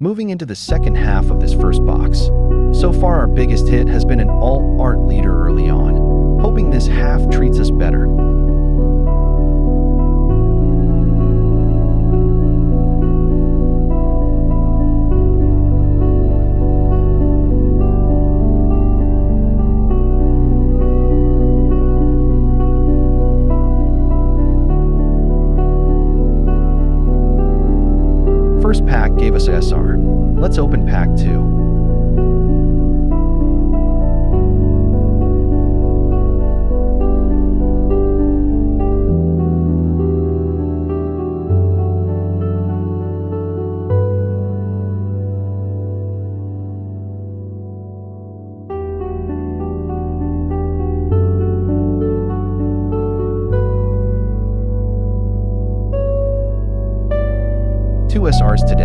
Moving into the second half of this first box. So far our biggest hit has been an alt-art leader early on, hoping this half treats us better. First pack gave us a SR. Let's open pack 2. Two SRs today.